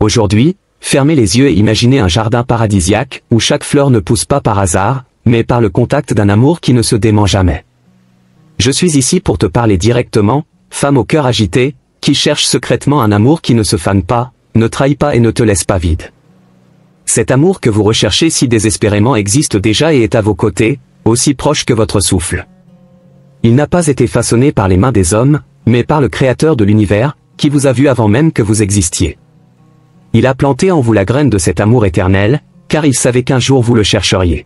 Aujourd'hui, fermez les yeux et imaginez un jardin paradisiaque où chaque fleur ne pousse pas par hasard, mais par le contact d'un amour qui ne se dément jamais. Je suis ici pour te parler directement, femme au cœur agité, qui cherche secrètement un amour qui ne se fane pas, ne trahit pas et ne te laisse pas vide. Cet amour que vous recherchez si désespérément existe déjà et est à vos côtés, aussi proche que votre souffle. Il n'a pas été façonné par les mains des hommes, mais par le Créateur de l'univers, qui vous a vu avant même que vous existiez. Il a planté en vous la graine de cet amour éternel, car il savait qu'un jour vous le chercheriez.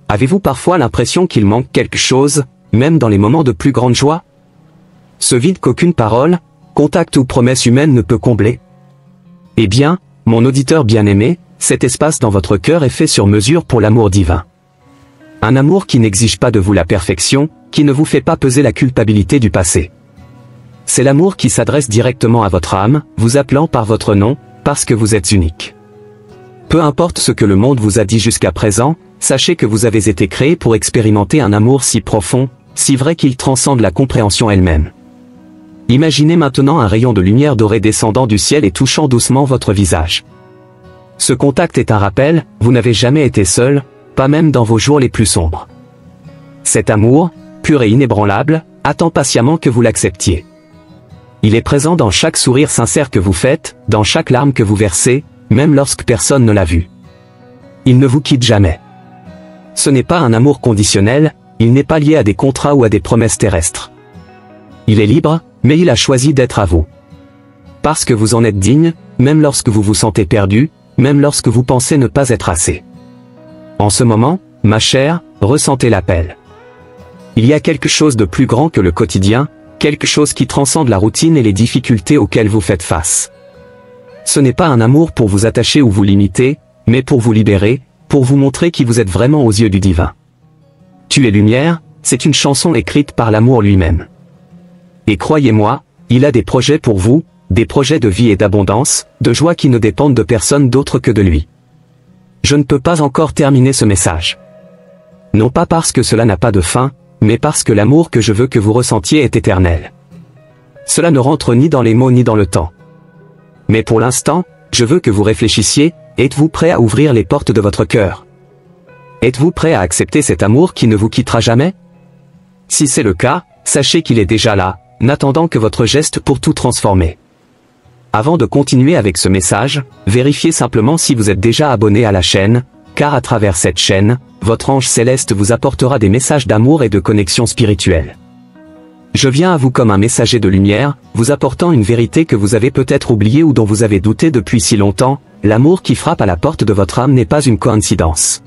Avez-vous parfois l'impression qu'il manque quelque chose, même dans les moments de plus grande joie? Ce vide qu'aucune parole, contact ou promesse humaine ne peut combler? Eh bien, mon auditeur bien-aimé, cet espace dans votre cœur est fait sur mesure pour l'amour divin. Un amour qui n'exige pas de vous la perfection, qui ne vous fait pas peser la culpabilité du passé. C'est l'amour qui s'adresse directement à votre âme, vous appelant par votre nom, parce que vous êtes unique. Peu importe ce que le monde vous a dit jusqu'à présent, sachez que vous avez été créé pour expérimenter un amour si profond, si vrai qu'il transcende la compréhension elle-même. Imaginez maintenant un rayon de lumière dorée descendant du ciel et touchant doucement votre visage. Ce contact est un rappel, vous n'avez jamais été seul, pas même dans vos jours les plus sombres. Cet amour, pur et inébranlable, attend patiemment que vous l'acceptiez. Il est présent dans chaque sourire sincère que vous faites, dans chaque larme que vous versez, même lorsque personne ne l'a vu. Il ne vous quitte jamais. Ce n'est pas un amour conditionnel, il n'est pas lié à des contrats ou à des promesses terrestres. Il est libre, mais il a choisi d'être à vous. Parce que vous en êtes digne, même lorsque vous vous sentez perdu, même lorsque vous pensez ne pas être assez. En ce moment, ma chère, ressentez l'appel. Il y a quelque chose de plus grand que le quotidien, quelque chose qui transcende la routine et les difficultés auxquelles vous faites face. Ce n'est pas un amour pour vous attacher ou vous limiter, mais pour vous libérer, pour vous montrer qui vous êtes vraiment aux yeux du divin. Tu es lumière, c'est une chanson écrite par l'amour lui-même. Et croyez-moi, il a des projets pour vous, des projets de vie et d'abondance, de joie qui ne dépendent de personne d'autre que de lui. Je ne peux pas encore terminer ce message. Non pas parce que cela n'a pas de fin, mais parce que l'amour que je veux que vous ressentiez est éternel. Cela ne rentre ni dans les mots ni dans le temps. Mais pour l'instant, je veux que vous réfléchissiez, êtes-vous prêt à ouvrir les portes de votre cœur? Êtes-vous prêt à accepter cet amour qui ne vous quittera jamais? Si c'est le cas, sachez qu'il est déjà là, n'attendant que votre geste pour tout transformer. Avant de continuer avec ce message, vérifiez simplement si vous êtes déjà abonné à la chaîne, car à travers cette chaîne, votre ange céleste vous apportera des messages d'amour et de connexion spirituelle. Je viens à vous comme un messager de lumière, vous apportant une vérité que vous avez peut-être oubliée ou dont vous avez douté depuis si longtemps, l'amour qui frappe à la porte de votre âme n'est pas une coïncidence.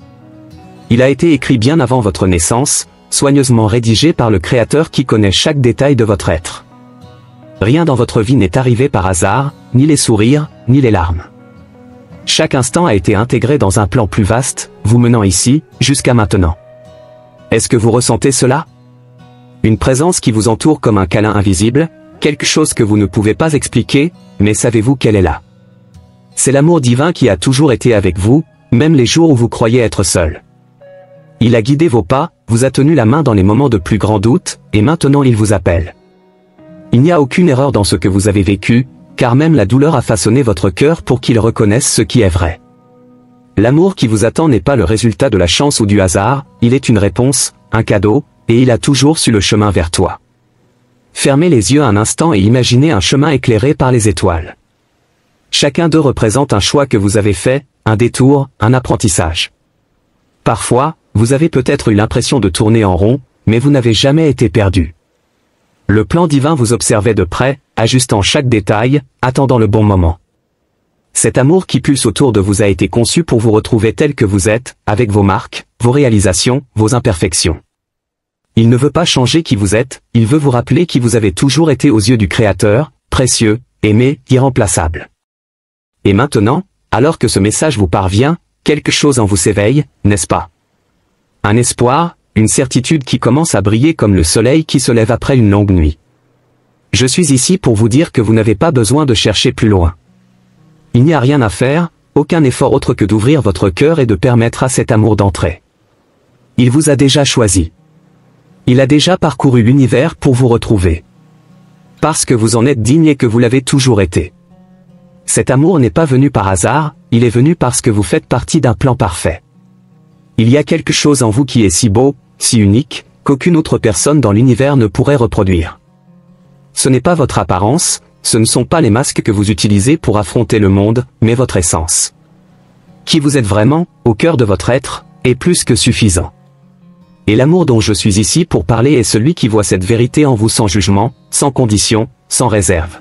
Il a été écrit bien avant votre naissance, soigneusement rédigé par le Créateur qui connaît chaque détail de votre être. Rien dans votre vie n'est arrivé par hasard, ni les sourires, ni les larmes. Chaque instant a été intégré dans un plan plus vaste, vous menant ici, jusqu'à maintenant. Est-ce que vous ressentez cela? Une présence qui vous entoure comme un câlin invisible, quelque chose que vous ne pouvez pas expliquer, mais savez-vous qu'elle est là? C'est l'amour divin qui a toujours été avec vous, même les jours où vous croyez être seul. Il a guidé vos pas, vous a tenu la main dans les moments de plus grand doute, et maintenant il vous appelle. Il n'y a aucune erreur dans ce que vous avez vécu, car même la douleur a façonné votre cœur pour qu'il reconnaisse ce qui est vrai. L'amour qui vous attend n'est pas le résultat de la chance ou du hasard, il est une réponse, un cadeau, et il a toujours su le chemin vers toi. Fermez les yeux un instant et imaginez un chemin éclairé par les étoiles. Chacun d'eux représente un choix que vous avez fait, un détour, un apprentissage. Parfois, vous avez peut-être eu l'impression de tourner en rond, mais vous n'avez jamais été perdu. Le plan divin vous observait de près, ajustant chaque détail, attendant le bon moment. Cet amour qui pulse autour de vous a été conçu pour vous retrouver tel que vous êtes, avec vos marques, vos réalisations, vos imperfections. Il ne veut pas changer qui vous êtes, il veut vous rappeler qui vous avez toujours été aux yeux du Créateur, précieux, aimé, irremplaçable. Et maintenant, alors que ce message vous parvient, quelque chose en vous s'éveille, n'est-ce pas? Un espoir, une certitude qui commence à briller comme le soleil qui se lève après une longue nuit. Je suis ici pour vous dire que vous n'avez pas besoin de chercher plus loin. Il n'y a rien à faire, aucun effort autre que d'ouvrir votre cœur et de permettre à cet amour d'entrer. Il vous a déjà choisi. Il a déjà parcouru l'univers pour vous retrouver. Parce que vous en êtes digne et que vous l'avez toujours été. Cet amour n'est pas venu par hasard, il est venu parce que vous faites partie d'un plan parfait. Il y a quelque chose en vous qui est si beau, si unique, qu'aucune autre personne dans l'univers ne pourrait reproduire. Ce n'est pas votre apparence, ce ne sont pas les masques que vous utilisez pour affronter le monde, mais votre essence. Qui vous êtes vraiment, au cœur de votre être, est plus que suffisant. Et l'amour dont je suis ici pour parler est celui qui voit cette vérité en vous sans jugement, sans condition, sans réserve.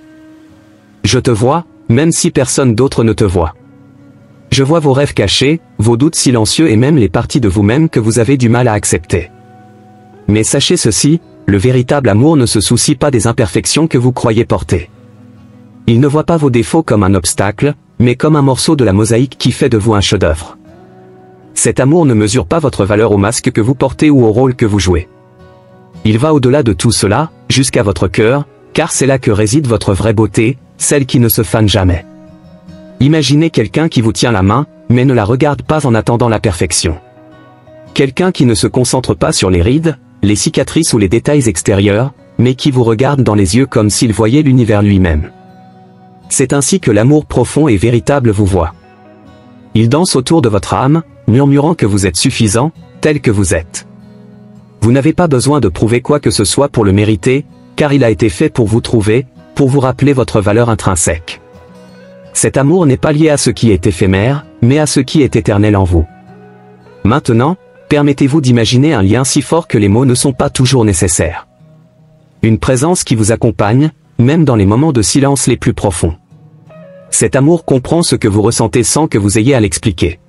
Je te vois, même si personne d'autre ne te voit. Je vois vos rêves cachés, vos doutes silencieux et même les parties de vous-même que vous avez du mal à accepter. Mais sachez ceci, le véritable amour ne se soucie pas des imperfections que vous croyez porter. Il ne voit pas vos défauts comme un obstacle, mais comme un morceau de la mosaïque qui fait de vous un chef-d'œuvre. Cet amour ne mesure pas votre valeur au masque que vous portez ou au rôle que vous jouez. Il va au-delà de tout cela, jusqu'à votre cœur, car c'est là que réside votre vraie beauté, celle qui ne se fane jamais. Imaginez quelqu'un qui vous tient la main, mais ne la regarde pas en attendant la perfection. Quelqu'un qui ne se concentre pas sur les rides, les cicatrices ou les détails extérieurs, mais qui vous regarde dans les yeux comme s'il voyait l'univers lui-même. C'est ainsi que l'amour profond et véritable vous voit. Il danse autour de votre âme, murmurant que vous êtes suffisant, tel que vous êtes. Vous n'avez pas besoin de prouver quoi que ce soit pour le mériter, car il a été fait pour vous trouver, pour vous rappeler votre valeur intrinsèque. Cet amour n'est pas lié à ce qui est éphémère, mais à ce qui est éternel en vous. Maintenant, permettez-vous d'imaginer un lien si fort que les mots ne sont pas toujours nécessaires. Une présence qui vous accompagne, même dans les moments de silence les plus profonds. Cet amour comprend ce que vous ressentez sans que vous ayez à l'expliquer.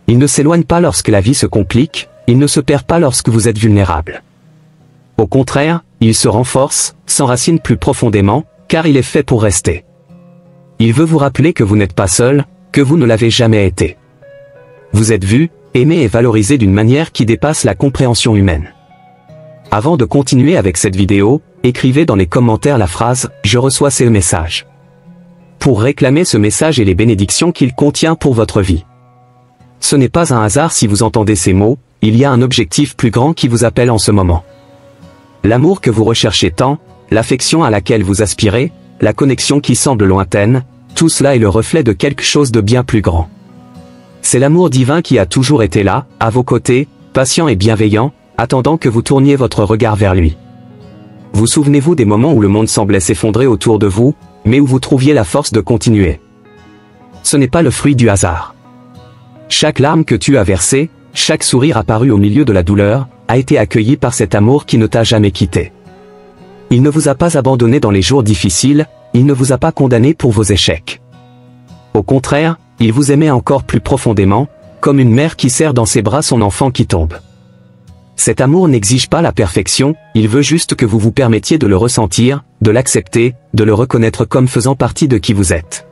Il ne s'éloigne pas lorsque la vie se complique, il ne se perd pas lorsque vous êtes vulnérable. Au contraire, il se renforce, s'enracine plus profondément, car il est fait pour rester. Il veut vous rappeler que vous n'êtes pas seul, que vous ne l'avez jamais été. Vous êtes vu, aimé et valorisé d'une manière qui dépasse la compréhension humaine. Avant de continuer avec cette vidéo, écrivez dans les commentaires la phrase « Je reçois ce message » pour réclamer ce message et les bénédictions qu'il contient pour votre vie. Ce n'est pas un hasard si vous entendez ces mots, il y a un objectif plus grand qui vous appelle en ce moment. L'amour que vous recherchez tant, l'affection à laquelle vous aspirez, la connexion qui semble lointaine, tout cela est le reflet de quelque chose de bien plus grand. C'est l'amour divin qui a toujours été là, à vos côtés, patient et bienveillant, attendant que vous tourniez votre regard vers lui. Vous souvenez-vous des moments où le monde semblait s'effondrer autour de vous, mais où vous trouviez la force de continuer? Ce n'est pas le fruit du hasard. Chaque larme que tu as versée, chaque sourire apparu au milieu de la douleur, a été accueilli par cet amour qui ne t'a jamais quitté. Il ne vous a pas abandonné dans les jours difficiles, il ne vous a pas condamné pour vos échecs. Au contraire, il vous aimait encore plus profondément, comme une mère qui serre dans ses bras son enfant qui tombe. Cet amour n'exige pas la perfection, il veut juste que vous vous permettiez de le ressentir, de l'accepter, de le reconnaître comme faisant partie de qui vous êtes.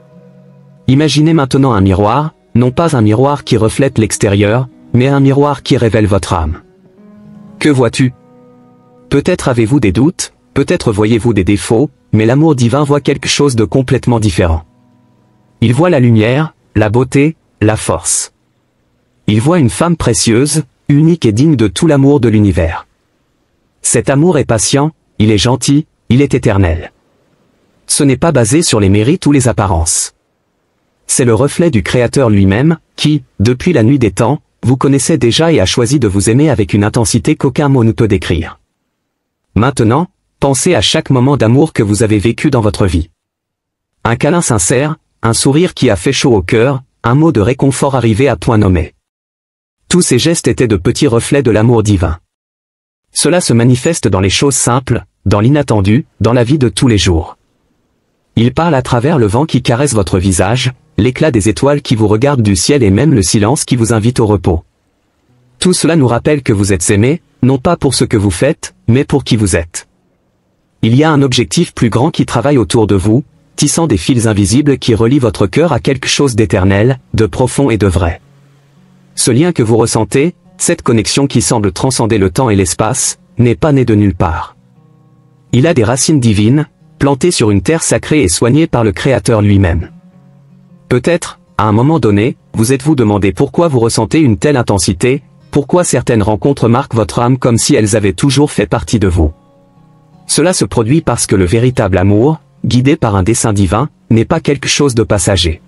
Imaginez maintenant un miroir, non pas un miroir qui reflète l'extérieur, mais un miroir qui révèle votre âme. Que vois-tu? Peut-être avez-vous des doutes, peut-être voyez-vous des défauts, mais l'amour divin voit quelque chose de complètement différent. Il voit la lumière, la beauté, la force. Il voit une femme précieuse, unique et digne de tout l'amour de l'univers. Cet amour est patient, il est gentil, il est éternel. Ce n'est pas basé sur les mérites ou les apparences. C'est le reflet du Créateur lui-même, qui, depuis la nuit des temps, vous connaissait déjà et a choisi de vous aimer avec une intensité qu'aucun mot ne peut décrire. Maintenant, pensez à chaque moment d'amour que vous avez vécu dans votre vie. Un câlin sincère, un sourire qui a fait chaud au cœur, un mot de réconfort arrivé à point nommé. Tous ces gestes étaient de petits reflets de l'amour divin. Cela se manifeste dans les choses simples, dans l'inattendu, dans la vie de tous les jours. Il parle à travers le vent qui caresse votre visage, l'éclat des étoiles qui vous regardent du ciel et même le silence qui vous invite au repos. Tout cela nous rappelle que vous êtes aimé, non pas pour ce que vous faites, mais pour qui vous êtes. Il y a un objectif plus grand qui travaille autour de vous, tissant des fils invisibles qui relient votre cœur à quelque chose d'éternel, de profond et de vrai. Ce lien que vous ressentez, cette connexion qui semble transcender le temps et l'espace, n'est pas né de nulle part. Il a des racines divines, plantées sur une terre sacrée et soignée par le Créateur lui-même. Peut-être, à un moment donné, vous êtes-vous demandé pourquoi vous ressentez une telle intensité, pourquoi certaines rencontres marquent votre âme comme si elles avaient toujours fait partie de vous. Cela se produit parce que le véritable amour, guidé par un dessein divin, n'est pas quelque chose de passager.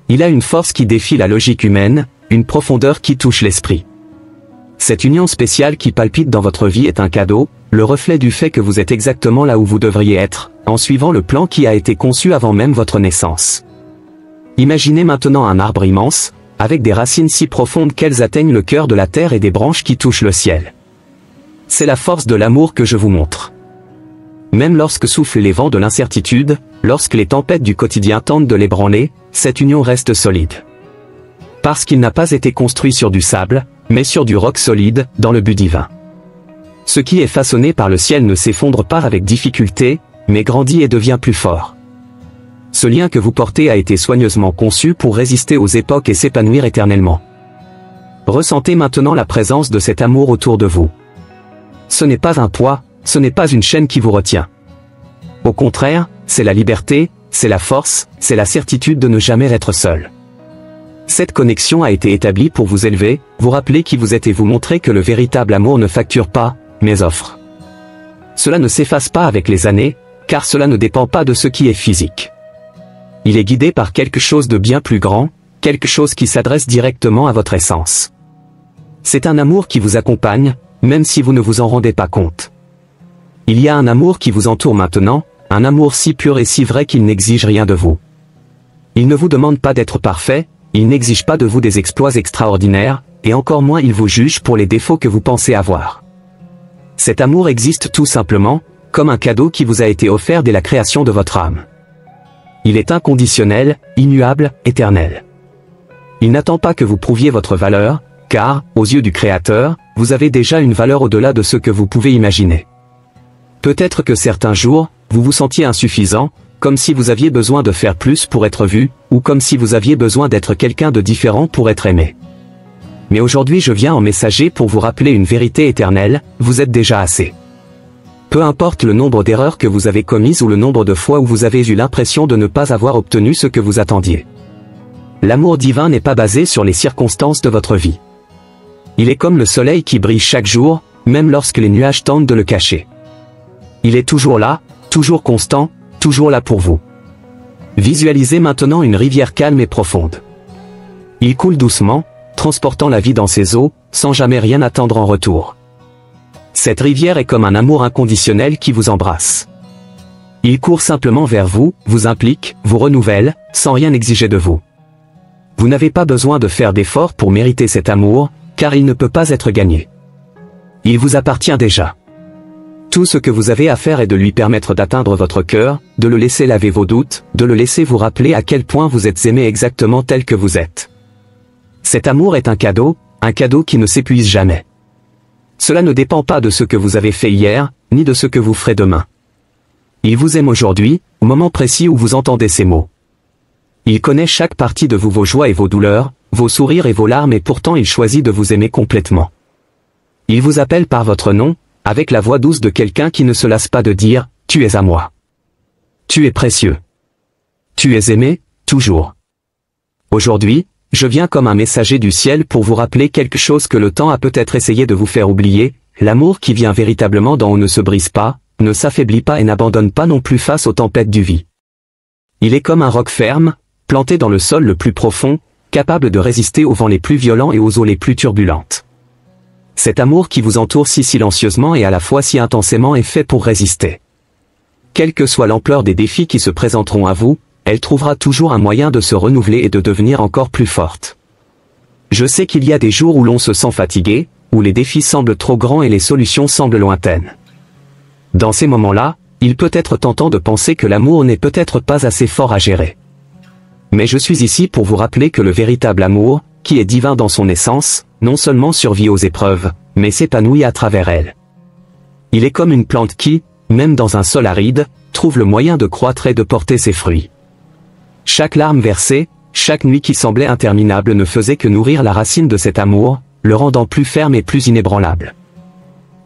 Il a une force qui défie la logique humaine, une profondeur qui touche l'esprit. Cette union spéciale qui palpite dans votre vie est un cadeau, le reflet du fait que vous êtes exactement là où vous devriez être, en suivant le plan qui a été conçu avant même votre naissance. Imaginez maintenant un arbre immense, avec des racines si profondes qu'elles atteignent le cœur de la terre et des branches qui touchent le ciel. C'est la force de l'amour que je vous montre. Même lorsque soufflent les vents de l'incertitude, lorsque les tempêtes du quotidien tentent de l'ébranler, cette union reste solide. Parce qu'il n'a pas été construit sur du sable, mais sur du roc solide, dans le but divin. Ce qui est façonné par le ciel ne s'effondre pas avec difficulté, mais grandit et devient plus fort. Ce lien que vous portez a été soigneusement conçu pour résister aux époques et s'épanouir éternellement. Ressentez maintenant la présence de cet amour autour de vous. Ce n'est pas un poids, ce n'est pas une chaîne qui vous retient. Au contraire, c'est la liberté, c'est la force, c'est la certitude de ne jamais être seul. Cette connexion a été établie pour vous élever, vous rappeler qui vous êtes et vous montrer que le véritable amour ne facture pas, mais offre. Cela ne s'efface pas avec les années, car cela ne dépend pas de ce qui est physique. Il est guidé par quelque chose de bien plus grand, quelque chose qui s'adresse directement à votre essence. C'est un amour qui vous accompagne, même si vous ne vous en rendez pas compte. Il y a un amour qui vous entoure maintenant, un amour si pur et si vrai qu'il n'exige rien de vous. Il ne vous demande pas d'être parfait, il n'exige pas de vous des exploits extraordinaires, et encore moins il vous juge pour les défauts que vous pensez avoir. Cet amour existe tout simplement, comme un cadeau qui vous a été offert dès la création de votre âme. Il est inconditionnel, immuable, éternel. Il n'attend pas que vous prouviez votre valeur, car, aux yeux du Créateur, vous avez déjà une valeur au-delà de ce que vous pouvez imaginer. Peut-être que certains jours, vous vous sentiez insuffisant, comme si vous aviez besoin de faire plus pour être vu, ou comme si vous aviez besoin d'être quelqu'un de différent pour être aimé. Mais aujourd'hui je viens en messager pour vous rappeler une vérité éternelle, vous êtes déjà assez. Peu importe le nombre d'erreurs que vous avez commises ou le nombre de fois où vous avez eu l'impression de ne pas avoir obtenu ce que vous attendiez. L'amour divin n'est pas basé sur les circonstances de votre vie. Il est comme le soleil qui brille chaque jour, même lorsque les nuages tentent de le cacher. Il est toujours là, toujours constant, toujours là pour vous. Visualisez maintenant une rivière calme et profonde. Il coule doucement, transportant la vie dans ses eaux, sans jamais rien attendre en retour. Cette rivière est comme un amour inconditionnel qui vous embrasse. Il court simplement vers vous, vous implique, vous renouvelle, sans rien exiger de vous. Vous n'avez pas besoin de faire d'efforts pour mériter cet amour, car il ne peut pas être gagné. Il vous appartient déjà. Tout ce que vous avez à faire est de lui permettre d'atteindre votre cœur, de le laisser laver vos doutes, de le laisser vous rappeler à quel point vous êtes aimé exactement tel que vous êtes. Cet amour est un cadeau qui ne s'épuise jamais. Cela ne dépend pas de ce que vous avez fait hier, ni de ce que vous ferez demain. Il vous aime aujourd'hui, au moment précis où vous entendez ces mots. Il connaît chaque partie de vous, vos joies et vos douleurs, vos sourires et vos larmes, et pourtant il choisit de vous aimer complètement. Il vous appelle par votre nom, avec la voix douce de quelqu'un qui ne se lasse pas de dire « Tu es à moi. Tu es précieux. Tu es aimé, toujours. » Aujourd'hui, je viens comme un messager du ciel pour vous rappeler quelque chose que le temps a peut-être essayé de vous faire oublier, l'amour qui vient véritablement d'en haut ne se brise pas, ne s'affaiblit pas et n'abandonne pas non plus face aux tempêtes du vie. Il est comme un roc ferme, planté dans le sol le plus profond, capable de résister aux vents les plus violents et aux eaux les plus turbulentes. Cet amour qui vous entoure si silencieusement et à la fois si intensément est fait pour résister. Quelle que soit l'ampleur des défis qui se présenteront à vous, elle trouvera toujours un moyen de se renouveler et de devenir encore plus forte. Je sais qu'il y a des jours où l'on se sent fatigué, où les défis semblent trop grands et les solutions semblent lointaines. Dans ces moments-là, il peut être tentant de penser que l'amour n'est peut-être pas assez fort à gérer. Mais je suis ici pour vous rappeler que le véritable amour, qui est divin dans son essence, non seulement survit aux épreuves, mais s'épanouit à travers elles. Il est comme une plante qui, même dans un sol aride, trouve le moyen de croître et de porter ses fruits. Chaque larme versée, chaque nuit qui semblait interminable ne faisait que nourrir la racine de cet amour, le rendant plus ferme et plus inébranlable.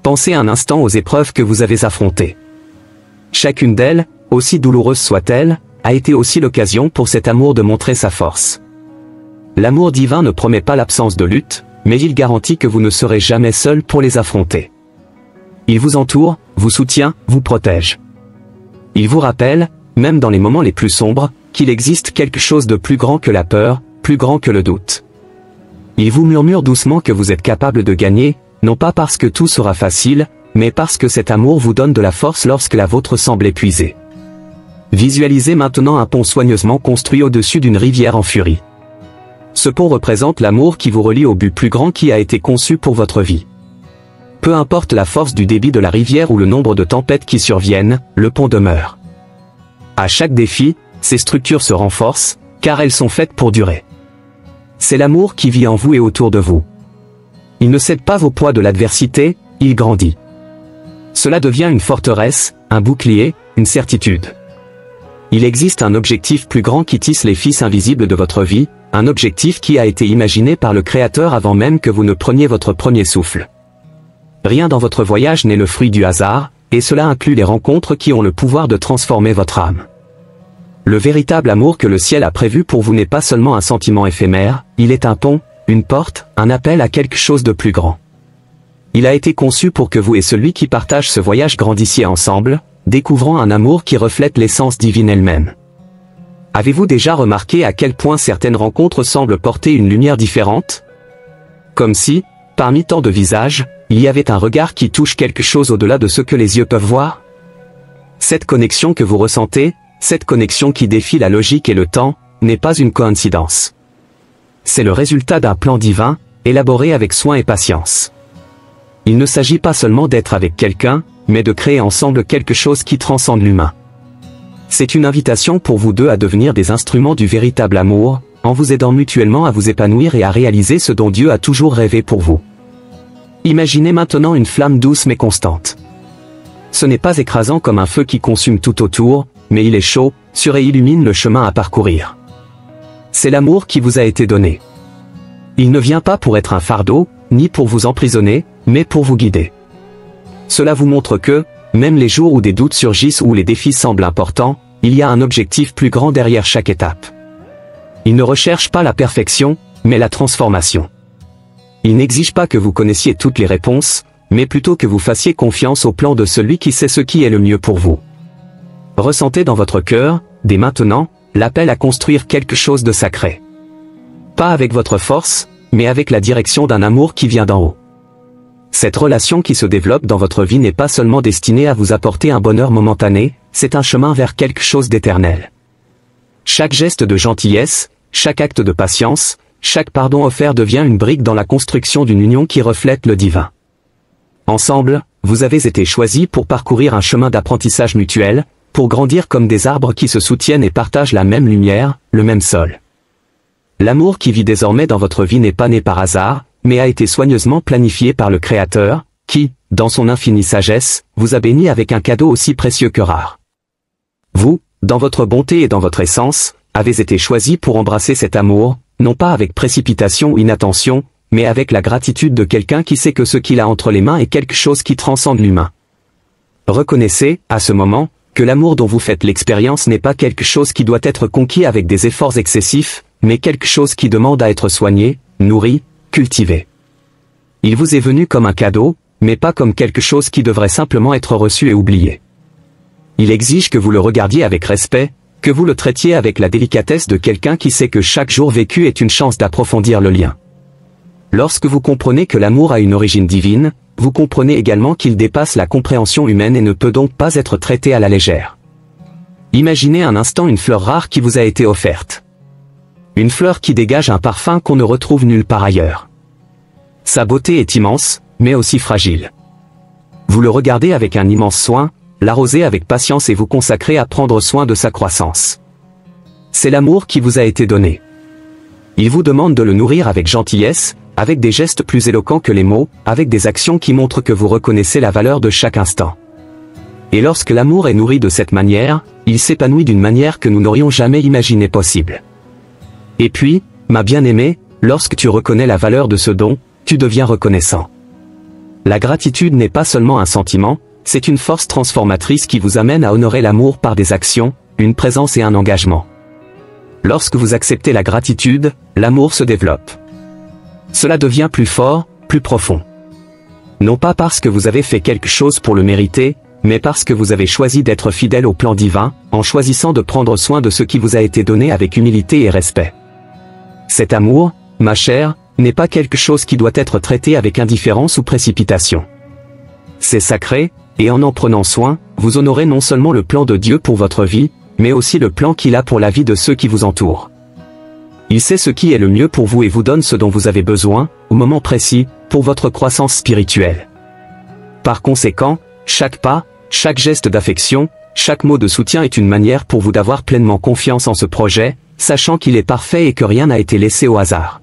Pensez un instant aux épreuves que vous avez affrontées. Chacune d'elles, aussi douloureuse soit-elle, a été aussi l'occasion pour cet amour de montrer sa force. L'amour divin ne promet pas l'absence de lutte, mais il garantit que vous ne serez jamais seul pour les affronter. Il vous entoure, vous soutient, vous protège. Il vous rappelle, même dans les moments les plus sombres, qu'il existe quelque chose de plus grand que la peur, plus grand que le doute. Il vous murmure doucement que vous êtes capable de gagner, non pas parce que tout sera facile, mais parce que cet amour vous donne de la force lorsque la vôtre semble épuisée. Visualisez maintenant un pont soigneusement construit au-dessus d'une rivière en furie. Ce pont représente l'amour qui vous relie au but plus grand qui a été conçu pour votre vie. Peu importe la force du débit de la rivière ou le nombre de tempêtes qui surviennent, le pont demeure. À chaque défi, ces structures se renforcent, car elles sont faites pour durer. C'est l'amour qui vit en vous et autour de vous. Il ne cède pas au poids de l'adversité, il grandit. Cela devient une forteresse, un bouclier, une certitude. Il existe un objectif plus grand qui tisse les fils invisibles de votre vie, un objectif qui a été imaginé par le Créateur avant même que vous ne preniez votre premier souffle. Rien dans votre voyage n'est le fruit du hasard, et cela inclut les rencontres qui ont le pouvoir de transformer votre âme. Le véritable amour que le ciel a prévu pour vous n'est pas seulement un sentiment éphémère, il est un pont, une porte, un appel à quelque chose de plus grand. Il a été conçu pour que vous et celui qui partage ce voyage grandissiez ensemble, découvrant un amour qui reflète l'essence divine elle-même. Avez-vous déjà remarqué à quel point certaines rencontres semblent porter une lumière différente? Comme si, parmi tant de visages, il y avait un regard qui touche quelque chose au-delà de ce que les yeux peuvent voir? Cette connexion que vous ressentez, cette connexion qui défie la logique et le temps, n'est pas une coïncidence. C'est le résultat d'un plan divin, élaboré avec soin et patience. Il ne s'agit pas seulement d'être avec quelqu'un, mais de créer ensemble quelque chose qui transcende l'humain. C'est une invitation pour vous deux à devenir des instruments du véritable amour, en vous aidant mutuellement à vous épanouir et à réaliser ce dont Dieu a toujours rêvé pour vous. Imaginez maintenant une flamme douce mais constante. Ce n'est pas écrasant comme un feu qui consume tout autour, mais il est chaud, sûr et illumine le chemin à parcourir. C'est l'amour qui vous a été donné. Il ne vient pas pour être un fardeau, ni pour vous emprisonner, mais pour vous guider. Cela vous montre que, même les jours où des doutes surgissent ou les défis semblent importants, il y a un objectif plus grand derrière chaque étape. Il ne recherche pas la perfection, mais la transformation. Il n'exige pas que vous connaissiez toutes les réponses, mais plutôt que vous fassiez confiance au plan de celui qui sait ce qui est le mieux pour vous. Ressentez dans votre cœur, dès maintenant, l'appel à construire quelque chose de sacré. Pas avec votre force, mais avec la direction d'un amour qui vient d'en haut. Cette relation qui se développe dans votre vie n'est pas seulement destinée à vous apporter un bonheur momentané, c'est un chemin vers quelque chose d'éternel. Chaque geste de gentillesse, chaque acte de patience, chaque pardon offert devient une brique dans la construction d'une union qui reflète le divin. Ensemble, vous avez été choisis pour parcourir un chemin d'apprentissage mutuel, pour grandir comme des arbres qui se soutiennent et partagent la même lumière, le même sol. L'amour qui vit désormais dans votre vie n'est pas né par hasard, mais a été soigneusement planifié par le Créateur, qui, dans son infinie sagesse, vous a béni avec un cadeau aussi précieux que rare. Vous, dans votre bonté et dans votre essence, avez été choisis pour embrasser cet amour, non pas avec précipitation ou inattention, mais avec la gratitude de quelqu'un qui sait que ce qu'il a entre les mains est quelque chose qui transcende l'humain. Reconnaissez, à ce moment, que l'amour dont vous faites l'expérience n'est pas quelque chose qui doit être conquis avec des efforts excessifs, mais quelque chose qui demande à être soigné, nourri, cultivé. Il vous est venu comme un cadeau, mais pas comme quelque chose qui devrait simplement être reçu et oublié. Il exige que vous le regardiez avec respect, que vous le traitiez avec la délicatesse de quelqu'un qui sait que chaque jour vécu est une chance d'approfondir le lien. Lorsque vous comprenez que l'amour a une origine divine, vous comprenez également qu'il dépasse la compréhension humaine et ne peut donc pas être traité à la légère. Imaginez un instant une fleur rare qui vous a été offerte. Une fleur qui dégage un parfum qu'on ne retrouve nulle part ailleurs. Sa beauté est immense, mais aussi fragile. Vous le regardez avec un immense soin, l'arrosez avec patience et vous consacrez à prendre soin de sa croissance. C'est l'amour qui vous a été donné. Il vous demande de le nourrir avec gentillesse, avec des gestes plus éloquents que les mots, avec des actions qui montrent que vous reconnaissez la valeur de chaque instant. Et lorsque l'amour est nourri de cette manière, il s'épanouit d'une manière que nous n'aurions jamais imaginé possible. Et puis, ma bien-aimée, lorsque tu reconnais la valeur de ce don, tu deviens reconnaissant. La gratitude n'est pas seulement un sentiment, c'est une force transformatrice qui vous amène à honorer l'amour par des actions, une présence et un engagement. Lorsque vous acceptez la gratitude, l'amour se développe. Cela devient plus fort, plus profond. Non pas parce que vous avez fait quelque chose pour le mériter, mais parce que vous avez choisi d'être fidèle au plan divin, en choisissant de prendre soin de ce qui vous a été donné avec humilité et respect. Cet amour, ma chère, n'est pas quelque chose qui doit être traité avec indifférence ou précipitation. C'est sacré, et en prenant soin, vous honorez non seulement le plan de Dieu pour votre vie, mais aussi le plan qu'il a pour la vie de ceux qui vous entourent. Il sait ce qui est le mieux pour vous et vous donne ce dont vous avez besoin, au moment précis, pour votre croissance spirituelle. Par conséquent, chaque pas, chaque geste d'affection, chaque mot de soutien est une manière pour vous d'avoir pleinement confiance en ce projet, sachant qu'il est parfait et que rien n'a été laissé au hasard.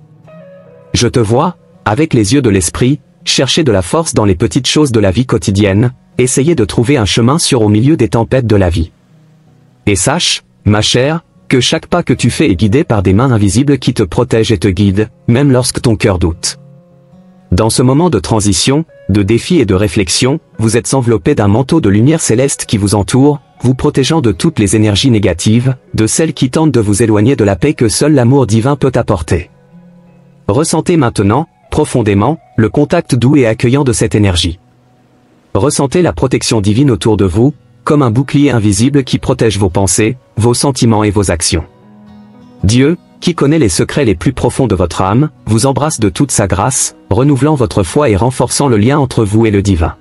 Je te vois, avec les yeux de l'esprit, chercher de la force dans les petites choses de la vie quotidienne, essayer de trouver un chemin au milieu des tempêtes de la vie. Et sache, ma chère, que chaque pas que tu fais est guidé par des mains invisibles qui te protègent et te guident, même lorsque ton cœur doute. Dans ce moment de transition, de défi et de réflexion, vous êtes enveloppé d'un manteau de lumière céleste qui vous entoure, vous protégeant de toutes les énergies négatives, de celles qui tentent de vous éloigner de la paix que seul l'amour divin peut apporter. Ressentez maintenant, profondément, le contact doux et accueillant de cette énergie. Ressentez la protection divine autour de vous, comme un bouclier invisible qui protège vos pensées, vos sentiments et vos actions. Dieu, qui connaît les secrets les plus profonds de votre âme, vous embrasse de toute sa grâce, renouvelant votre foi et renforçant le lien entre vous et le divin.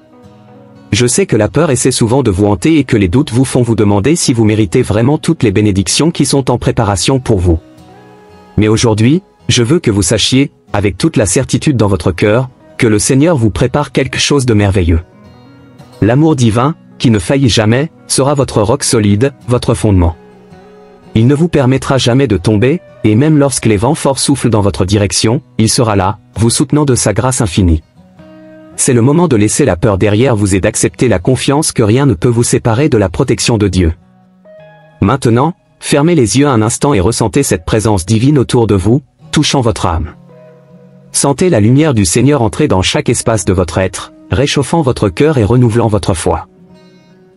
Je sais que la peur essaie souvent de vous hanter et que les doutes vous font vous demander si vous méritez vraiment toutes les bénédictions qui sont en préparation pour vous. Mais aujourd'hui, je veux que vous sachiez, avec toute la certitude dans votre cœur, que le Seigneur vous prépare quelque chose de merveilleux. L'amour divin, qui ne faillit jamais, sera votre roc solide, votre fondement. Il ne vous permettra jamais de tomber, et même lorsque les vents forts soufflent dans votre direction, il sera là, vous soutenant de sa grâce infinie. C'est le moment de laisser la peur derrière vous et d'accepter la confiance que rien ne peut vous séparer de la protection de Dieu. Maintenant, fermez les yeux un instant et ressentez cette présence divine autour de vous, touchant votre âme. Sentez la lumière du Seigneur entrer dans chaque espace de votre être, réchauffant votre cœur et renouvelant votre foi.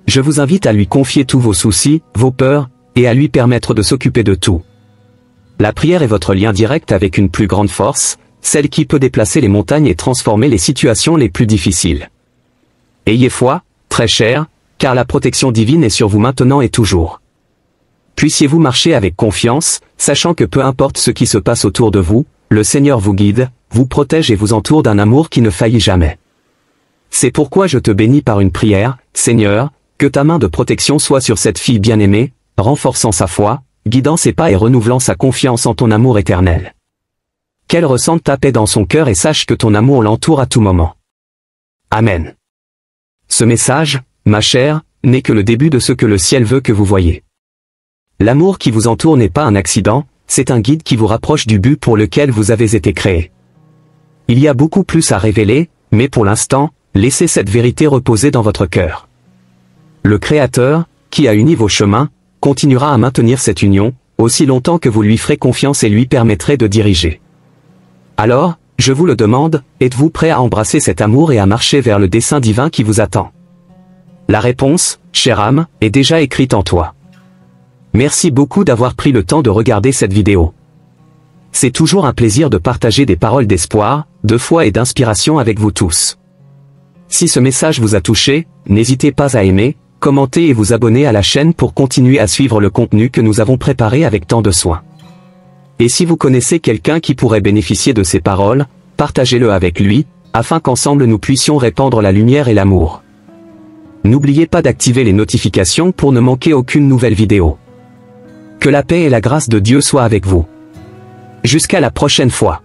Je vous invite à lui confier tous vos soucis, vos peurs, et à lui permettre de s'occuper de tout. La prière est votre lien direct avec une plus grande force, celle qui peut déplacer les montagnes et transformer les situations les plus difficiles. Ayez foi, très cher, car la protection divine est sur vous maintenant et toujours. Puissiez-vous marcher avec confiance, sachant que peu importe ce qui se passe autour de vous, le Seigneur vous guide, vous protège et vous entoure d'un amour qui ne faillit jamais. C'est pourquoi je te bénis par une prière, Seigneur, que ta main de protection soit sur cette fille bien-aimée, renforçant sa foi, guidant ses pas et renouvelant sa confiance en ton amour éternel. Qu'elle ressente ta paix dans son cœur et sache que ton amour l'entoure à tout moment. Amen. Ce message, ma chère, n'est que le début de ce que le ciel veut que vous voyez. L'amour qui vous entoure n'est pas un accident, c'est un guide qui vous rapproche du but pour lequel vous avez été créé. Il y a beaucoup plus à révéler, mais pour l'instant, laissez cette vérité reposer dans votre cœur. Le Créateur, qui a uni vos chemins, continuera à maintenir cette union, aussi longtemps que vous lui ferez confiance et lui permettrez de diriger. Alors, je vous le demande, êtes-vous prêt à embrasser cet amour et à marcher vers le dessein divin qui vous attend? La réponse, chère âme, est déjà écrite en toi. Merci beaucoup d'avoir pris le temps de regarder cette vidéo. C'est toujours un plaisir de partager des paroles d'espoir, de foi et d'inspiration avec vous tous. Si ce message vous a touché, n'hésitez pas à aimer, commenter et vous abonner à la chaîne pour continuer à suivre le contenu que nous avons préparé avec tant de soin. Et si vous connaissez quelqu'un qui pourrait bénéficier de ces paroles, partagez-le avec lui, afin qu'ensemble nous puissions répandre la lumière et l'amour. N'oubliez pas d'activer les notifications pour ne manquer aucune nouvelle vidéo. Que la paix et la grâce de Dieu soient avec vous. Jusqu'à la prochaine fois.